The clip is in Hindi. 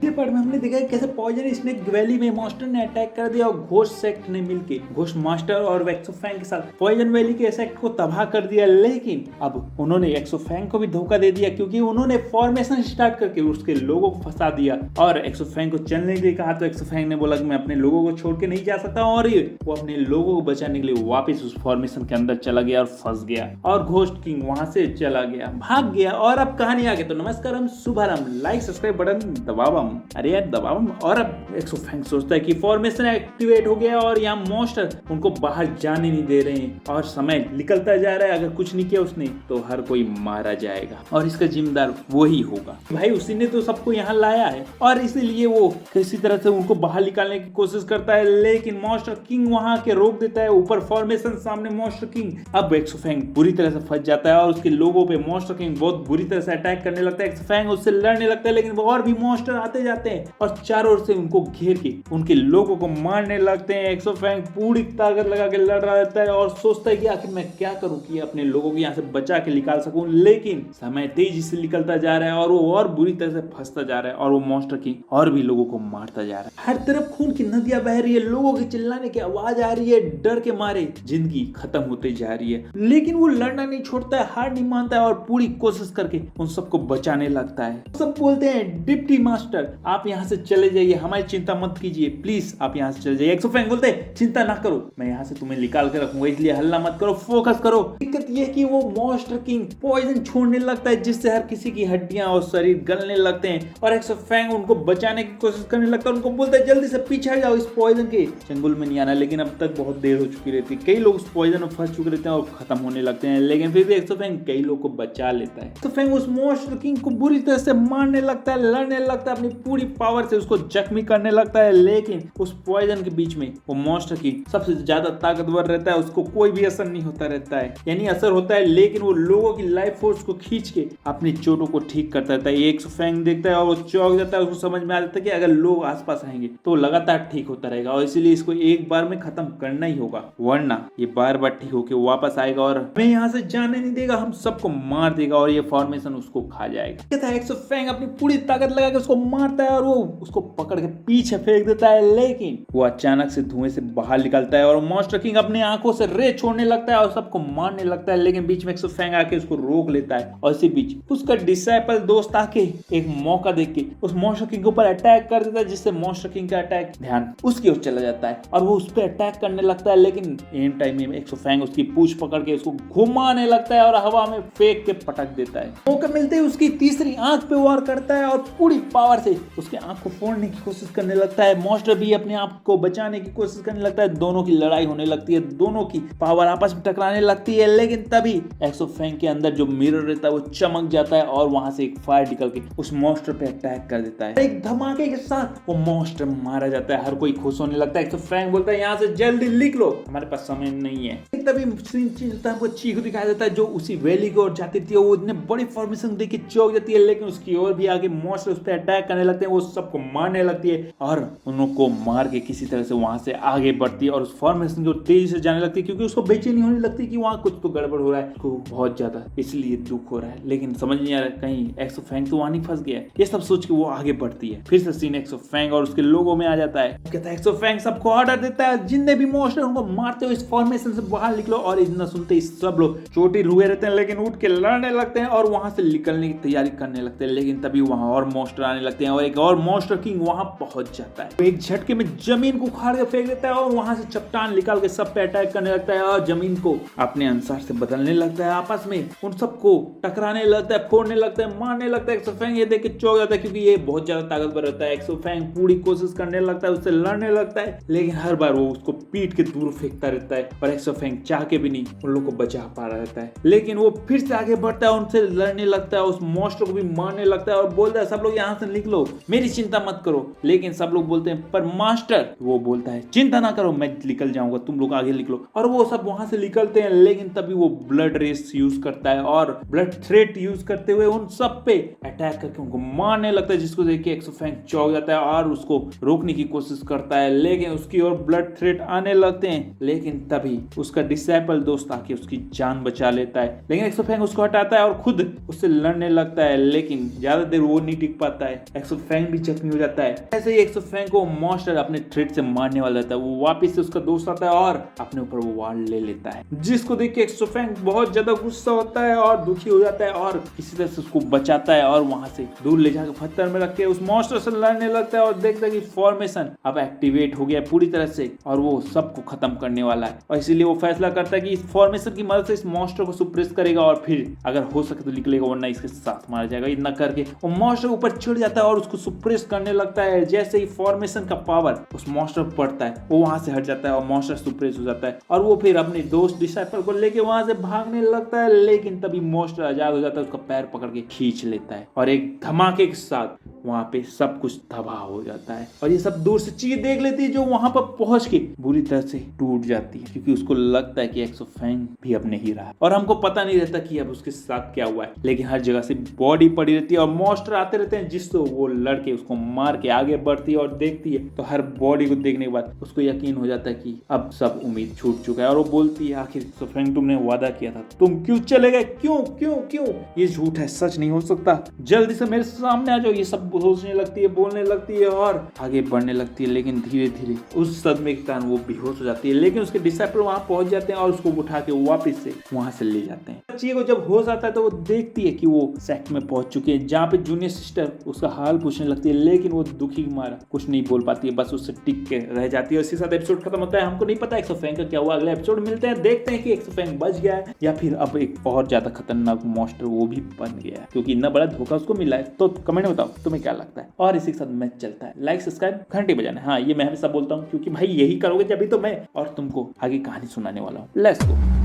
ये पार्ट में हमने देखा है कैसे पॉइजन स्नेक वैली में मॉन्स्टर ने अटैक कर दिया और घोस्ट सेक्ट ने मिलके घोस्ट मास्टर और एक्सोफैंग के साथ पॉइजन वैली के सेक्ट को तबाह कर दिया। लेकिन अब उन्होंने एक्सोफैंग को भी धोखा दे दिया क्योंकि उन्होंने फॉर्मेशन स्टार्ट करके उसके लोगों को फंसा दिया और एक्सोफैंग को चलने के लिए कहा। तो एक्सोफैंग ने बोला कि मैं अपने लोगों को छोड़ के नहीं जा सकता और वो अपने लोगों को बचाने के लिए वापस उस फॉर्मेशन के अंदर चला गया और फंस गया और घोस्ट किंग वहां से चला गया, भाग गया। और अब कहानी आगे। तो नमस्कार, हम शुभारंभ, लाइक सब्सक्राइब बटन दबावम, अरे यार दबावम। और अब एक्सोफैंग सोचता है कि फॉर्मेशन एक्टिवेट हो गया और यहाँ मॉन्स्टर उनको बाहर जाने नहीं दे रहे हैं और समय निकलता जा रहा है। अगर कुछ नहीं किया उसने तो हर कोई मारा जाएगा और इसका जिम्मेदार वही होगा। भाई उसी ने तो सबको यहाँ लाया है और इसीलिए वो किसी तरह से उनको बाहर निकालने की कोशिश करता है। लेकिन मॉन्स्टर किंग वहां के रोक देता है। ऊपर फॉर्मेशन, सामने मॉन्स्टर किंग। अब एक्सोफैंग बुरी तरह से फंस जाता है और उसके लोगों पे मॉन्स्टर किंग बहुत बुरी तरह से अटैक करने लगता है। एक्सोफैंग उससे लड़ने लगता है लेकिन और भी मॉन्स्टर आते जाते हैं और चारों ओर से उनको घेर के उनके लोगों को मारने लगते हैं। एक्सोफैंग पूरी ताकत लगा के लड़ रहा रहता है और सोचता है कि आखिर मैं क्या करूं कि अपने लोगों को यहाँ से बचा के निकाल सकूं। लेकिन समय तेजी से निकलता जा रहा है और वो और बुरी तरह से फंसता जा रहा है और वो मॉन्स्टर किंग और भी लोगों को मारता जा रहा है। हर तरफ खून की नदियां बह रही है, लोगों के चिल्लाने की आवाज आ रही है, डर के मारे जिंदगी खत्म होती जा रही है। लेकिन वो लड़ना नहीं छोड़ता है, हार नहीं मानता है और पूरी कोशिश करके उन सबको बचाने लगता है। सब बोलते हैं डिप्टी मास्टर आप यहाँ से चले जाइए, हमारी चिंता मत कीजिए, प्लीज आप यहाँ से चले जाइए। एक्सोफैंग बोलते हैं चिंता ना करो, मैं यहाँ से तुम्हें निकाल के रखूंगा, इसलिए हल्ला मत करो, फोकस करो। दिक्कत यह है कि वो मॉन्स्टर किंग पॉइजन छोड़ने लगता है जिससे हर किसी की हड्डियां और शरीर गलने लगते हैं और एक्सोफैंग उनको बचाने की कोशिश करने लगता है। उनको बोलता है जल्दी से पीछे हट जाओ, इस पॉइजन के चंगुल में नहीं आना। लेकिन अब तक बहुत देर हो चुकी रहती है, कई लोग उस पॉइजन में फंस चुके रहते हैं और खत्म होने लगते हैं। लेकिन फिर भी एक्सोफैंग कई लोग को बचा लेता है। एक्सोफैंग उस मॉन्स्टर किंग को बुरी तरह से मारने लगता है, लड़ने लगता है, अपनी पूरी पावर से उसको जख्मी करने लगता है। लेकिन उस पॉइजन के बीच में वो मॉन्स्टर की सबसे ज्यादा ताकतवर रहता है, उसको कोई भी असर नहीं होता रहता है, यानी असर होता है लेकिन वो लोगों की लाइफ फोर्स को खींच के अपनी चोटों को ठीक करता रहता है। एक्सोफैंग देखता है और वो चौंक जाता है, उसको समझ में आ जाता है कि अगर लोग आसपास आएंगे तो लगातार ठीक होता रहेगा और इसीलिए इसको एक बार में खत्म करना ही होगा, वरना ये बार बार ठीक होके वापस आएगा और हमें यहाँ से जाने नहीं देगा, हम सबको मार देगा और ये फॉर्मेशन उसको खा जाएगा। एक्सोफैंग अपनी पूरी ताकत लगा के उसको मारता है और वो उसको पकड़ के पीछे फेंक देता है। लेकिन वो अचानक से धुएं से बाहर निकलता है और मॉन्स्टर किंग अपनी आंखों से रे छोड़ने लगता है और सबको मारने लगता है। लेकिन बीच में एक्सोफैंग आके उसको रोक लेता है और इसी बीच उसका डिसाइपल दोस्त आके एक मौका देख के उस मॉन्स्टर किंग के ऊपर अटैक कर देता है जिससे मॉन्स्टर किंग का अटैक ध्यान उसकी ओर चला जाता है और वो उस पर अटैक करने लगता है। लेकिन एम टाइम में एक्सोफैंग उसकी पूंछ पकड़ के उसको घुमाने लगता है और हवा में फेंक के पटक देता है। मौका मिलते ही उसकी तीसरी आंख पे वार करता है और पूरी पावर से उसके आंख को फोड़ने की कोशिश करने लगता है। मॉन्स्टर भी अपने आप को बचाने की कोशिश करने लगता है, दोनों की लड़ाई होने लगती है, दोनों की पावर आपस में टकराने लगती है। लेकिन तभी एक्सोफैंग के अंदर जो मिरर रहता है वो चमक जाता है और वहां से एक फायर निकल के उस मॉन्स्टर पे अटैक कर देता है। एक धमाके के साथ वो मॉन्स्टर मारा जाता है, हर कोई खुश होने लगता है। एक्सोफैंग बोलता है यहाँ से जल्दी लिख लो, हमारे पास समय नहीं है। तभी हमको चीख दिखाई देता है जो उसी वैली की ओर जाती थी, वो इतने बड़ी फॉर्मेशन देख के चौंक जाती है। लेकिन उसकी ओर भी आगे मॉन्स्टर उस पर अटैक करने लगते हैं, वो सबको मारने लगती है और उनको मार के किसी तरह से वहां से आगे बढ़ती है और उस फॉर्मेशन की ओर तेजी से जाने लगती है क्योंकि उसको बेचैनी होने लगती है कि वहां कुछ तो गड़बड़ हो रहा है, उसको बहुत ज्यादा इसलिए दुख हो रहा है। लेकिन समझ नहीं आ रहा कहीं एक्सोफैंग तो वहां नहीं फंस गया। ये सब सोच के वो आगे बढ़ती है। फिर से सीन एक्सोफैंग और उसके लोगों में आ जाता है। कहता है एक्सोफैंग सबको ऑर्डर देता है जितने भी मॉन्स्टर उनको मारते हो, इस फॉर्मेशन से बाहर निकलो। और इतना सुनते ही सब लोग चोटिल हुए रहते हैं लेकिन उठ के लड़ने लगते हैं और वहां से निकलने की तैयारी करने लगते हैं। लेकिन तभी वहां और मॉन्स्टर आने लगते हैं और एक और मॉन्स्टर किंग वहां पहुंच जाता है। वो एक झटके में जमीन को उखाड़ के फेंक देता है और वहां से चट्टान निकाल के सब पे अटैक करने लगता है और जमीन को अपने अनुसार से बदलने लगता है, आपस में उन सबको टकराने लगता है, फोड़ने लगता है, मारने लगता है। एक्सोफैंग ये देख के चौंक जाता है क्योंकि ये बहुत ज्यादा ताकतवर रहता है। एक्सोफैंग पूरी कोशिश करने लगता है, उससे लड़ने लगता है लेकिन हर बार वो उसको पीट के दूर फेंकता रहता है और एक्सोफैंग चाह के भी नहीं उन लोगों को बचा पा रहा रहता है। लेकिन वो फिर से आगे बढ़ता है, उनसे लड़ने लगता है, उस मॉन्स्टर को भी मारने लगता है और बोलता है सब लोग यहाँ से निकलो, मेरी चिंता मत करो। लेकिन सब लोग बोलते हैं पर मास्टर, वो बोलता है चिंता ना करो, मैं निकल जाऊंगा, तुम लोग आगे निकलो। और वो सब वहां से निकलते हैं। लेकिन तभी वो ब्लड रेस यूज करता है और ब्लड थ्रेट यूज करते हुए उन सब पे अटैक करके उनको मारने लगता है, जिसको देख के एक्सोफैंग चौंक जाता है और उसको रोकने की कोशिश करता है। लेकिन उसकी ओर ब्लड थ्रेट आने लगते हैं। लेकिन तभी उसका डिसाइपल दोस्त आके उसकी जान बचा लेता है। लेकिन एक्सोफैंग उसको हटाता है और खुद उससे लड़ने लगता है। लेकिन ज्यादा देर वो नहीं टिक पाता है। एक्सोफैंग भी जख्मी हो जाता है। ऐसे ही एक्सोफैंग को मॉन्स्टर अपने थ्रेड से मारने वाला रहता है। वो वापस से उसका दोस्त आता है और अपने ऊपर वो वार ले लेता है, जिसको देख के एक्सोफैंग बहुत ज्यादा गुस्सा होता है और दुखी हो जाता है और किसी तरह से उसको बचाता है और वहां से दूर ले जाकर पत्थर में रख के उस मॉन्स्टर से लड़ने लगता है और देखता है कि फॉर्मेशन अब एक्टिवेट हो गया पूरी तरह से और वो सबको खत्म करने वाला है। और इसीलिए वो फैसला करता है कि इस फॉर्मेशन की मदद से इस मॉन्स्टर को सुप्रेस करेगा और फिर अगर हो सके तो निकलेगा, वरना इसके साथ मारा जाएगा। इतना करके वो मॉन्स्टर ऊपर चढ़ जाता है और उसको सुप्रेस करने लगता है। जैसे ही फॉर्मेशन का पावर उस मॉन्स्टर पर पड़ता है वो वहां से हट जाता है और मॉन्स्टर सुप्रेस हो जाता है और वो फिर अपने दोस्त डिसाइपल को लेके वहां से भागने लगता है। लेकिन तभी मॉन्स्टर आजाद हो जाता है, उसका पैर पकड़ के खींच लेता है और एक धमाके के साथ वहां पे सब कुछ तबाह हो जाता है। और ये सब दूर से चीज देख लेती है जो वहां पर पहुंच के बुरी तरह से टूट जाती है, क्योंकि उसको लगता है कि एक्सोफैंग भी अब नहीं रहा और हमको पता नहीं रहता कि अब उसके साथ क्या हुआ है। लेकिन हर जगह से बॉडी पड़ी रहती है और मॉन्स्टर आते रहते हैं, जिससे वो लड़के उसको मार के आगे बढ़ती है और देखती है तो हर बॉडी को देखने के बाद उसको यकीन हो जाता है कि अब सब उम्मीद छूट चुका है। और वो बोलती है, आखिर एक्सोफैंग तुमने वादा किया था, तुम क्यों चले गए? क्यों क्यों क्यों? ये झूठ है, सच नहीं हो सकता, जल्दी से मेरे सामने आ जाओ। ये सब सोचने लगती है, बोलने लगती है और आगे बढ़ने लगती है। लेकिन धीरे धीरे उस सदमे के कारण वो बेहोश हो जाती है। लेकिन उसके डिसाइपल वहां पहुंच जाते हैं और उसको उठा के वापस से वहां से ले जाते हैं। बच्ची को जब होश आता है तो वो देखती है कि वो सेक्ट में पहुंच चुके हैं, जहाँ पे जूनियर सिस्टर उसका हाल पूछने लगती है। लेकिन वो दुखी मारा कुछ नहीं बोल पाती है, बस उससे टिक के रह जाती है। इसी साथ एपिसोड खत्म होता है। हमको नहीं पता एक्सोफैंग का क्या हुआ। अगले एपिसोड मिलते हैं, देखते हैं कि एक्सोफैंग बच गया है या फिर अब एक और ज्यादा खतरनाक मॉन्स्टर वो भी बन गया है, क्योंकि इतना बड़ा धोखा उसको मिला है। तो कमेंट में बताओ तुम्हें क्या लगता है। और इसी के साथ मैच चलता है, लाइक सब्सक्राइब घंटी बजाना। हाँ, ये मैं हमेशा बोलता हूँ, क्योंकि भाई यही करोगे जब भी तो मैं और तुमको आगे कहानी सुनाने वाला हूँ। Let's go.